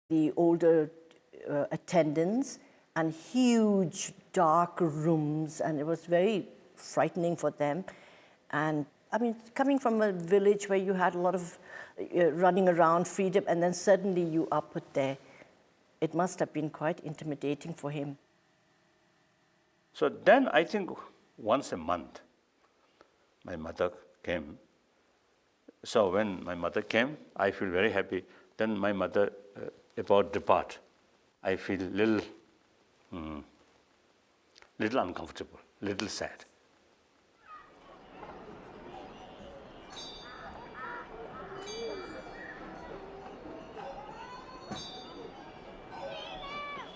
the older attendants, and huge dark rooms, and it was very frightening for them. And I mean, coming from a village where you had a lot of running around, freedom, and then suddenly you are put there, it must have been quite intimidating for him. So then I think once a month, my mother came. So when my mother came, I feel very happy. Then my mother about depart, I feel little uncomfortable, little sad.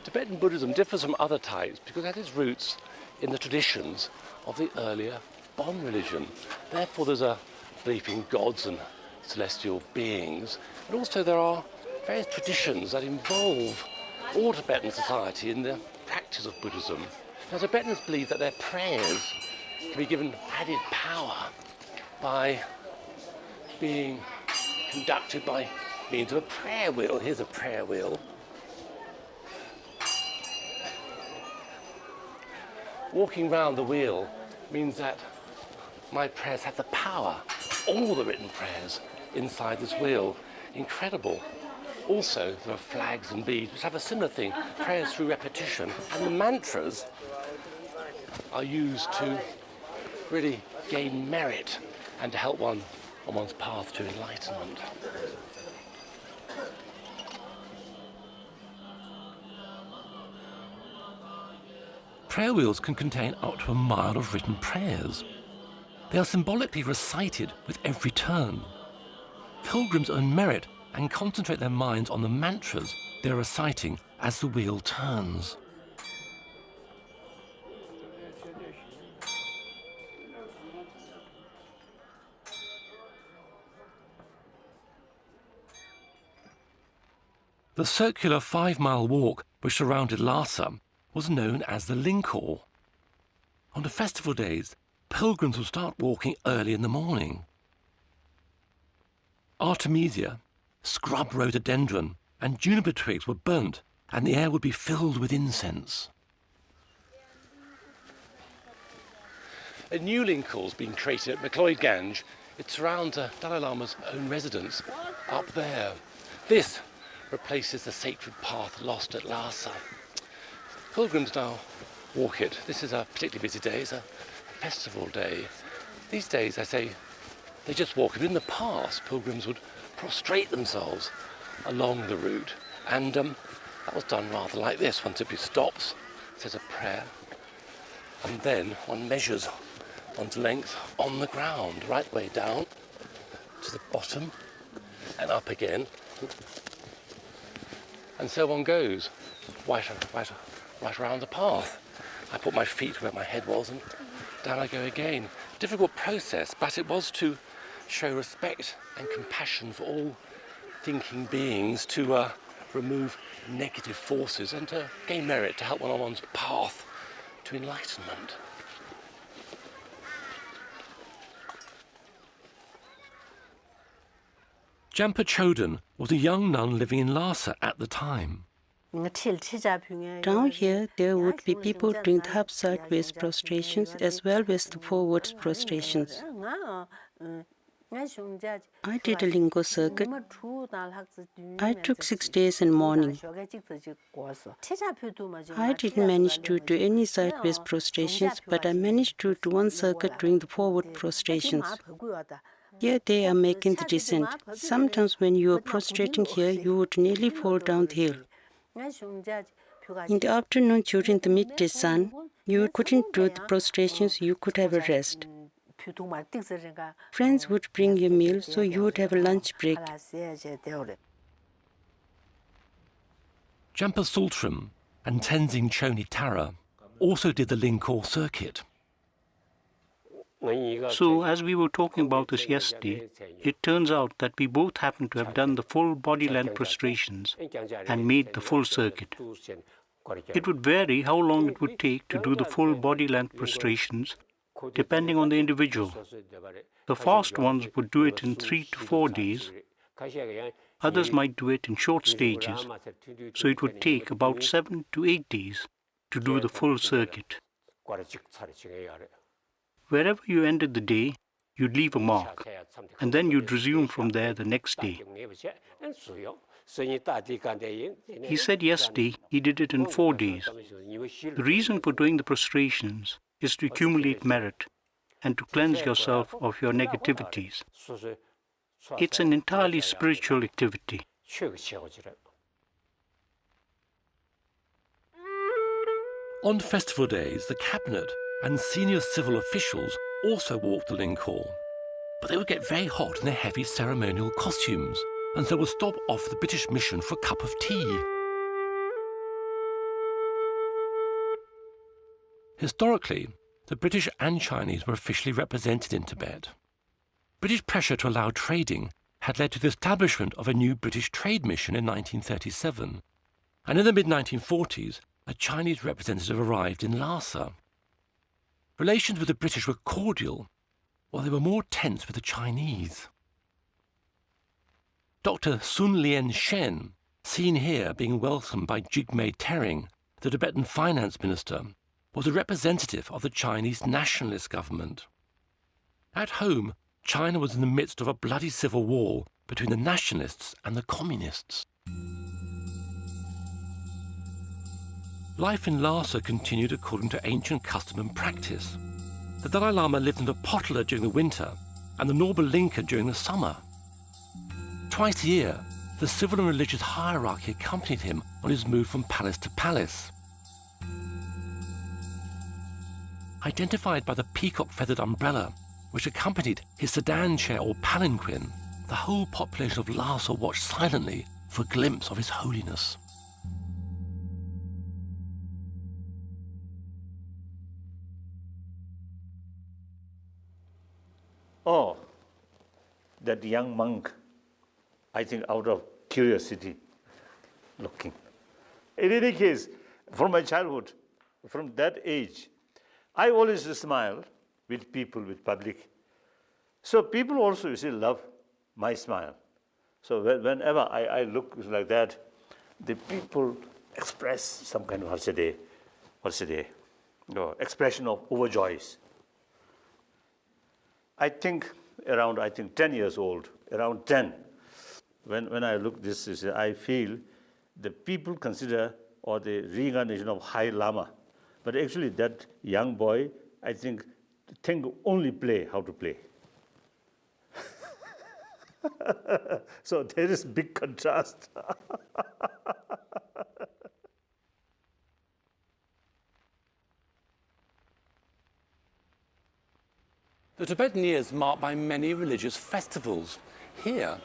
Tibetan Buddhism differs from other types because it has its roots in the traditions of the earlier Bon religion. Therefore, there's a belief in gods and celestial beings, but also there are various traditions that involve all Tibetan society in the practice of Buddhism. Now, Tibetans believe that their prayers can be given added power by being conducted by means of a prayer wheel. Here's a prayer wheel. Walking round the wheel means that my prayers have the power, all the written prayers inside this wheel. Incredible. Also, there are flags and beads which have a similar thing, prayers through repetition. And the mantras are used to really gain merit and to help one on one's path to enlightenment. Prayer wheels can contain up to a mile of written prayers. They are symbolically recited with every turn. Pilgrims earn merit and concentrate their minds on the mantras they're reciting as the wheel turns. The circular 5-mile walk which surrounded Lhasa was known as the Lingkhor. On the festival days, pilgrims would start walking early in the morning. Artemisia, scrub rhododendron, and juniper twigs were burnt, and the air would be filled with incense. A new Lingkhor has been created at McLeod Ganj. It surrounds the Dalai Lama's own residence up there. This replaces the sacred path lost at Lhasa. Pilgrims now walk it. This is a particularly busy day. It's a festival day. These days, I say, they just walk it. In the past, pilgrims would prostrate themselves along the route, and that was done rather like this. One simply stops, says a prayer, and then one measures one's length on the ground, right way down to the bottom and up again. And so one goes, right around the path. I put my feet where my head was and down I go again. Difficult process, but it was to show respect and compassion for all thinking beings, to remove negative forces and to gain merit, to help one on one's path to enlightenment. Jampa Chodron was a young nun living in Lhasa at the time. Down here, there would be people doing the up-sideways prostrations as well as the forwards prostrations. I did a Lingkhor circuit. I took 6 days and morning. I didn't manage to do any sideways prostrations, but I managed to do one circuit doing the forward prostrations. Here they are making the descent. Sometimes when you are prostrating here, you would nearly fall down the hill. In the afternoon during the midday sun, you couldn't do the prostrations, you could have a rest. Friends would bring you meal, so you would have a lunch break. Jampa Sultram and Tenzing Choni Tara also did the Lingkhor circuit. So, as we were talking about this yesterday, it turns out that we both happen to have done the full body length prostrations and made the full circuit. It would vary how long it would take to do the full body length prostrations, depending on the individual. The fast ones would do it in 3 to 4 days, Others might do it in short stages, so it would take about 7 to 8 days to do the full circuit. Wherever you ended the day, you'd leave a mark, and then you'd resume from there the next day. He said yesterday he did it in 4 days. The reason for doing the prostrations is to accumulate merit and to cleanse yourself of your negativities. It's an entirely spiritual activity. On festival days, the cabinet and senior civil officials also walked the Link Hall. But they would get very hot in their heavy ceremonial costumes, and so would stop off the British mission for a cup of tea. Historically, the British and Chinese were officially represented in Tibet. British pressure to allow trading had led to the establishment of a new British trade mission in 1937, and in the mid-1940s, a Chinese representative arrived in Lhasa. Relations with the British were cordial, while they were more tense with the Chinese. Dr. Sun Lien Shen, seen here being welcomed by Jigme Tering, the Tibetan finance minister, was a representative of the Chinese nationalist government. At home, China was in the midst of a bloody civil war between the nationalists and the communists. Life in Lhasa continued according to ancient custom and practice. The Dalai Lama lived in the Potala during the winter and the Norba Linka during the summer. Twice a year, the civil and religious hierarchy accompanied him on his move from palace to palace. Identified by the peacock-feathered umbrella, which accompanied his sedan chair or palanquin, the whole population of Lhasa watched silently for a glimpse of His Holiness. Oh, that young monk, I think out of curiosity, looking. In any case, from my childhood, from that age, I always smile with people, with public. So people also, you see, love my smile. So whenever I look like that, the people express some kind of, expression of overjoys. I think around 10 years old, around 10, when I look this, I feel the people consider, or the reincarnation of High Lama, but actually that young boy, I think only play how to play. So there is big contrast. The Tibetan year is marked by many religious festivals. Here,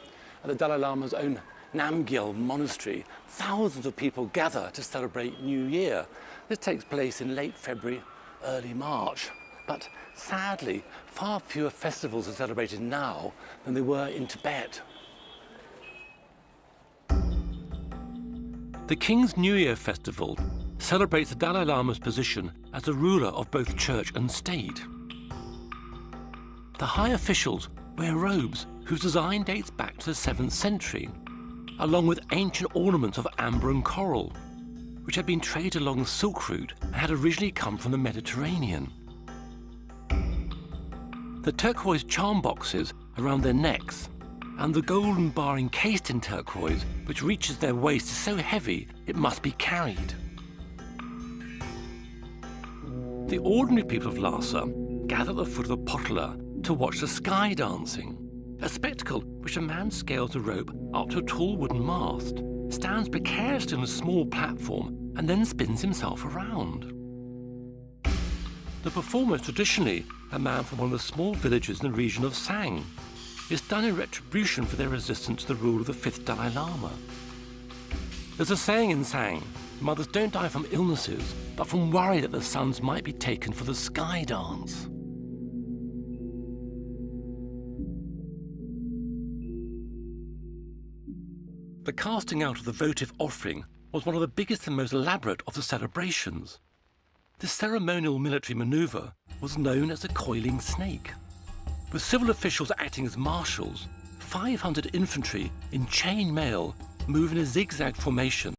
at the Dalai Lama's own Namgyal monastery, thousands of people gather to celebrate New Year. This takes place in late February, early March. But sadly, far fewer festivals are celebrated now than they were in Tibet. The King's New Year festival celebrates the Dalai Lama's position as the ruler of both church and state. The high officials wear robes whose design dates back to the 7th century, along with ancient ornaments of amber and coral, which had been traded along the Silk Route and had originally come from the Mediterranean. The turquoise charm boxes around their necks and the golden bar encased in turquoise, which reaches their waist, is so heavy it must be carried. The ordinary people of Lhasa gather at the foot of the Potala to watch the sky dancing, a spectacle which a man scales a rope up to a tall wooden mast, stands precariously on a small platform, and then spins himself around. The performer is traditionally a man from one of the small villages in the region of Sang. It's done in retribution for their resistance to the rule of the 5th Dalai Lama. There's a saying in Sang, mothers don't die from illnesses, but from worry that their sons might be taken for the sky dance. The casting out of the votive offering was one of the biggest and most elaborate of the celebrations. This ceremonial military maneuver was known as the coiling snake. With civil officials acting as marshals, 500 infantry in chain mail move in a zigzag formation